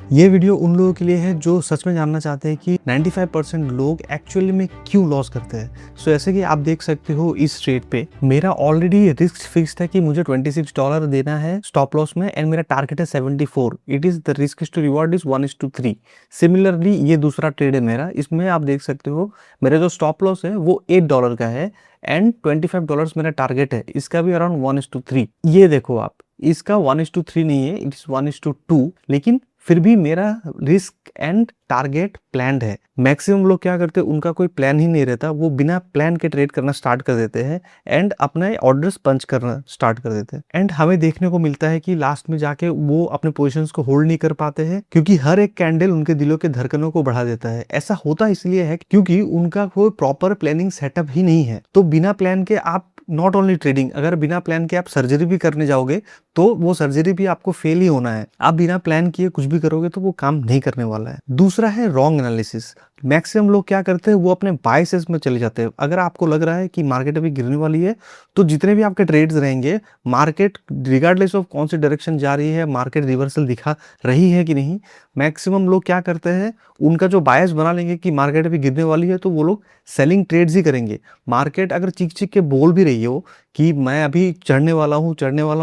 ये वीडियो उन लोगों के लिए है जो सच में जानना चाहते हैं कि 95% लोग एक्चुअली में क्यों लॉस करते हैं। सो ऐसे कि आप देख सकते हो इस ट्रेड पे मेरा ऑलरेडी रिस्क फिक्स्ड है कि मुझे $26 देना है स्टॉप लॉस में एंड मेरा टारगेट है 74। It is the risk to reward is 1:3। Similarly ये दूसरा ट्रेड है मेरा, इसमें आप देख सकते हो मेरा जो स्टॉप लॉस है वो $8 का है एंड $25 मेरा टारगेट है, इसका भी अराउंड 1:3। ये देखो आप, इसका 1:3 नहीं है, इट इज 1:2, लेकिन फिर भी मेरा रिस्क एंड टारगेट प्लान्ड है। मैक्सिमम लोग क्या करते हैं, उनका कोई प्लान ही नहीं रहता, वो बिना प्लान के ट्रेड करना स्टार्ट कर देते हैं एंड अपने ऑर्डर्स पंच करना स्टार्ट कर देते हैं एंड हमें देखने को मिलता है कि लास्ट में जाके वो अपने पोजीशंस को होल्ड नहीं कर पाते हैं क्योंकि हर एक कैंडल उनके दिलों के धड़कनों को बढ़ा देता है। ऐसा होता इसलिए है क्योंकि उनका कोई प्रॉपर प्लानिंग सेटअप ही नहीं है। तो बिना प्लान के आप नॉट ओनली ट्रेडिंग, अगर बिना प्लान के आप सर्जरी भी करने जाओगे तो वो सर्जरी भी आपको फेल ही होना है। आप बिना प्लान किए कुछ भी करोगे तो वो काम नहीं करने वाला है। दूसरा है रॉन्ग एनालिसिस। मैक्सिमम लोग क्या करते हैं, वो अपने बायसेस में चले जाते हैं। अगर आपको लग रहा है कि मार्केट अभी गिरने वाली है तो जितने भी आपके ट्रेड्स रहेंगे, मार्केट रिगार्डलेस ऑफ कौन सी डायरेक्शन जा रही है, मार्केट रिवर्सल दिखा रही है कि नहीं, मैक्सिमम लोग क्या करते हैं, उनका जो बायस बना लेंगे कि मार्केट अभी गिरने वाली है तो वो लोग सेलिंग ट्रेड्स ही करेंगे। मार्केट अगर चीख चीख के बोल भी रही हो कि मैं अभी चढ़ने वाला हूँ,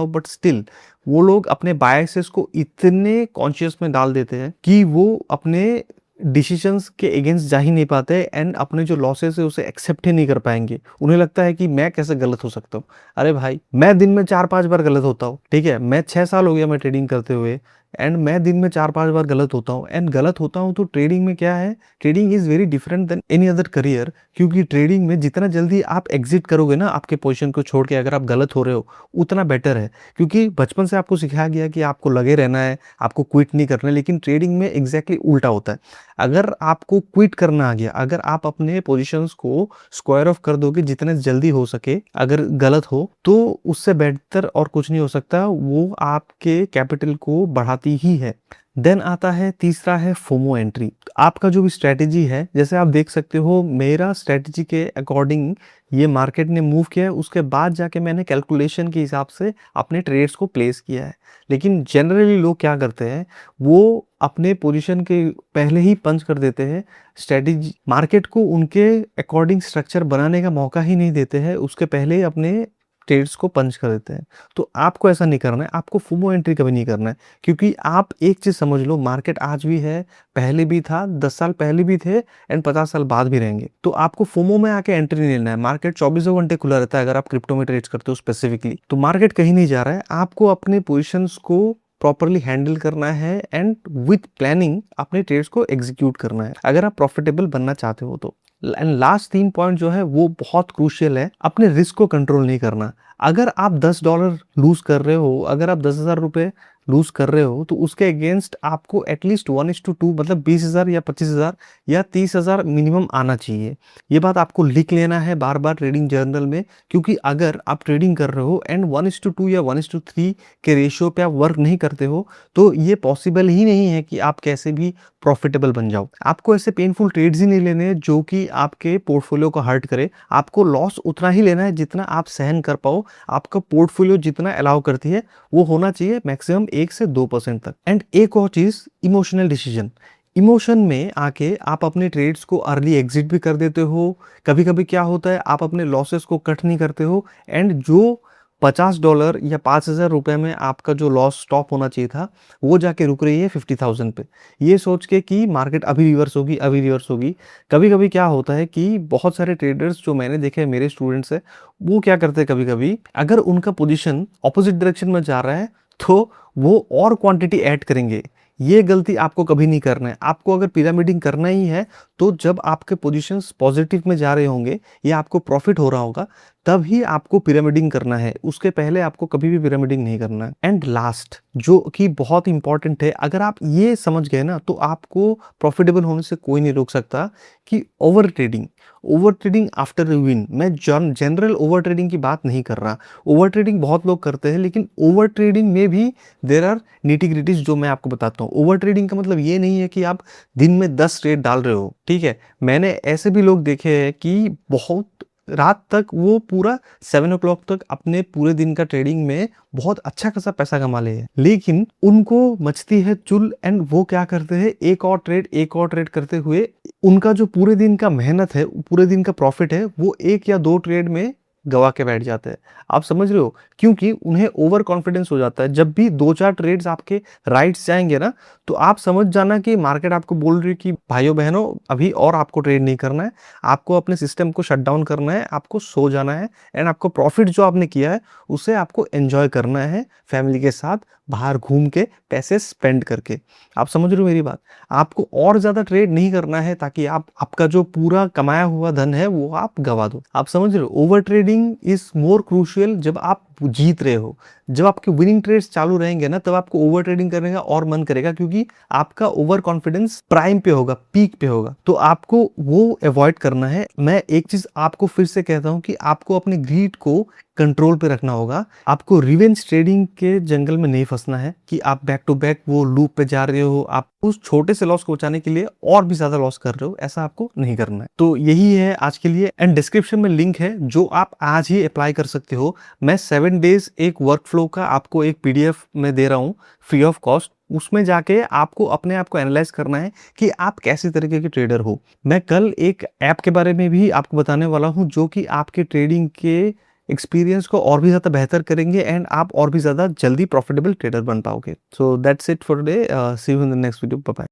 बट स्टिल वो लोग अपने बायसेस को इतने कॉन्शियस में डाल देते हैं कि वो अपने डिसीजंस के अगेंस्ट जा ही नहीं पाते एंड अपने जो लॉसेस है उसे एक्सेप्ट ही नहीं कर पाएंगे। उन्हें लगता है कि मैं कैसे गलत हो सकता हूँ। अरे भाई, मैं दिन में 4-5 बार गलत होता हूँ, ठीक है, मैं 6 साल हो गया मैं ट्रेडिंग करते हुए एंड मैं दिन में 4-5 बार गलत होता हूँ एंड गलत होता हूँ। तो ट्रेडिंग में क्या है, trading is very different than any other career, क्योंकि ट्रेडिंग में जितना जल्दी आप एग्जिट करोगे ना आपके पोजीशन को छोड़ के, अगर आप गलत हो रहे हो, उतना बेटर है। क्योंकि बचपन से आपको सिखाया गया कि आपको लगे रहना है, आपको क्विट नहीं करना है, लेकिन ट्रेडिंग में एग्जैक्टली उल्टा होता है। अगर आपको क्विट करना आ गया, अगर आप अपने पोजीशंस को स्क्वायर ऑफ कर दोगे जितने जल्दी हो सके, अगर गलत हो तो उससे बेहतर और कुछ नहीं हो सकता, वो आपके कैपिटल को बढ़ाती ही है। देन आता है तीसरा है फोमो एंट्री। आपका जो भी स्ट्रेटेजी है, जैसे आप देख सकते हो मेरा स्ट्रेटेजी के अकॉर्डिंग ये मार्केट ने मूव किया है, उसके बाद जाके मैंने कैलकुलेशन के हिसाब से अपने ट्रेड्स को प्लेस किया है। लेकिन जनरली लोग क्या करते हैं, वो अपने पोजीशन के पहले ही पंच कर देते हैं। स्ट्रेटेजी मार्केट को उनके अकॉर्डिंग स्ट्रक्चर बनाने का मौका ही नहीं देते हैं, उसके पहले ही अपने ट्रेड्स को पंच कर देते हैं। तो आपको ऐसा नहीं करना है, आपको फोमो एंट्री कभी नहीं करना है, क्योंकि आप एक चीज समझ लो, मार्केट आज भी है, पहले भी था, 10 साल पहले भी थे एंड 50 साल बाद भी रहेंगे। तो आपको फोमो में आके एंट्री नहीं लेना है। मार्केट 24 घंटे खुला रहता है अगर आप क्रिप्टो में ट्रेड करते हो स्पेसिफिकली। तो मार्केट कहीं नहीं जा रहा है, आपको अपने पोजिशंस को प्रॉपरली हैंडल करना है एंड विथ प्लानिंग अपने ट्रेड्स को एग्जीक्यूट करना है, अगर आप प्रॉफिटेबल बनना चाहते हो तो। एंड लास्ट 3 पॉइंट जो है वो बहुत क्रूशियल है, अपने रिस्क को कंट्रोल नहीं करना। अगर आप $10 लूज कर रहे हो, अगर आप 10,000 रुपए लूज कर रहे हो, तो उसके अगेंस्ट आपको एटलीस्ट 1:2 मतलब 20,000 या 25,000 या 30,000 मिनिमम आना चाहिए। ये बात आपको लिख लेना है बार बार ट्रेडिंग जर्नल में, क्योंकि अगर आप ट्रेडिंग कर रहे हो एंड 1:2 या 1:3 के रेशियो पे आप वर्क नहीं करते हो, तो ये पॉसिबल ही नहीं है कि आप कैसे भी प्रॉफिटेबल बन जाओ। आपको ऐसे पेनफुल ट्रेड्स ही नहीं लेने हैं जो कि आपके पोर्टफोलियो को हर्ट करे। आपको लॉस उतना ही लेना है जितना आप सहन कर पाओ। आपका पोर्टफोलियो जितना अलाउ करती है वो होना चाहिए मैक्सिमम 1 से 2% तक। एंड एक और चीज, इमोशनल डिसीजन। इमोशन में आके आप अपने ट्रेड्स को अर्ली एग्जिट भी कर देते हो। कभी कभी क्या होता है, आप अपने लॉसेस को कट नहीं करते हो एंड जो $50 या 5,000 रुपए में आपका जो लॉस स्टॉप होना चाहिए था, वो जाके रुक रही है 50,000 पे, ये सोच के कि मार्केट अभी रिवर्स होगी, अभी रिवर्स होगी। कभी कभी क्या होता है कि बहुत सारे ट्रेडर्स जो मैंने देखे हैं, मेरे स्टूडेंट्स है, वो क्या करते हैं, कभी कभी अगर उनका पोजीशन ऑपोजिट डायरेक्शन में जा रहा है तो वो और क्वांटिटी ऐड करेंगे। ये गलती आपको कभी नहीं करना है। आपको अगर पिरामिडिंग करना ही है तो जब आपके पोजीशंस पॉजिटिव में जा रहे होंगे या आपको प्रॉफिट हो रहा होगा, तब ही आपको पिरामिडिंग करना है, उसके पहले आपको कभी भी पिरामिडिंग नहीं करना है। एंड लास्ट जो कि बहुत इंपॉर्टेंट है, अगर आप ये समझ गए ना तो आपको प्रॉफिटेबल होने से कोई नहीं रोक सकता, कि ओवर ट्रेडिंग आफ्टर विन। मैं जनरल ओवर ट्रेडिंग की बात नहीं कर रहा। ओवर ट्रेडिंग बहुत लोग करते हैं, लेकिन ओवर ट्रेडिंग में भी देयर आर निटी-ग्रिटीज जो मैं आपको बताता हूँ। ओवर ट्रेडिंग का मतलब ये नहीं है कि आप दिन में 10 ट्रेड डाल रहे हो, ठीक है। मैंने ऐसे भी लोग देखे हैं कि बहुत रात तक वो पूरा 7 o'clock तक अपने पूरे दिन का ट्रेडिंग में बहुत अच्छा खासा पैसा कमा ले हैं। लेकिन उनको मचती है चुल एंड वो क्या करते हैं, एक और ट्रेड करते हुए उनका जो पूरे दिन का मेहनत है, पूरे दिन का प्रॉफिट है, वो 1 या 2 ट्रेड में गवा के बैठ जाते हैं। आप समझ रहे हो? क्योंकि उन्हें ओवर कॉन्फिडेंस हो जाता है। जब भी 2-4 ट्रेड्स आपके राइट्स जाएँगे ना, तो आप समझ जाना कि मार्केट आपको बोल रही है कि भाइयों-बहनों अभी और आपको ट्रेड नहीं करना है। आपको अपने सिस्टम को शट डाउन करना है, आपको सो जाना है एंड आपको प्रॉफिट जो आपने किया है, उसे आपको एन्जॉय करना है फैमिली के साथ, बाहर घूम के, पैसे स्पेंड करके। आप समझ रहे हो मेरी बात? आपको और ज़्यादा ट्रेड नहीं करना है ताकि आप आपका जो पूरा कमाया हुआ धन है, वो आप गँवा दो। आप समझ रहे हो? Over trading is more crucial जब आप जीत रहे हो। जब आपके विनिंग ट्रेड्स चालू रहेंगे ना, तब आपको ओवर ट्रेडिंग करने का और मन करेगा क्योंकि आपका ओवर कॉन्फिडेंस प्राइम पे होगा, पीक पे होगा। तो आपको वो अवॉइड करना है। मैं एक चीज़ आपको फिर से कहता हूँ कि आपको अपने ग्रीड को कंट्रोल पे रखना होगा। आपको रिवेंज ट्रेडिंग के जंगल में नहीं फँसना है कि आप बैक टू बैक वो लूप पे जा रहे हो, आप उस छोटे से लॉस को बचाने के लिए और भी ज़्यादा लॉस कर रहे हो, ऐसा आपको नहीं करना है। तो यही है आज के लिए एंड डिस्क्रिप्शन में लिंक है जो आप आज ही अप्लाई कर सकते हो। मैं 7 डेज़ एक वर्कफ्लो का आपको एक पीडीएफ में दे रहा हूँ फ्री ऑफ कॉस्ट। उसमें जाके आपको अपने आप को एनालाइज़ करना है कि आप कैसे तरीके के ट्रेडर हो। मैं कल एक ऐप के बारे में भी आपको बताने वाला हूँ जो कि आपके ट्रेडिंग के एक्सपीरियंस को और भी ज़्यादा बेहतर करेंगे एंड आप और भी ज़्यादा जल्दी प्रॉफिटेबल ट्रेडर बन पाओगे। So that's it for today. See you in the next video. Bye bye.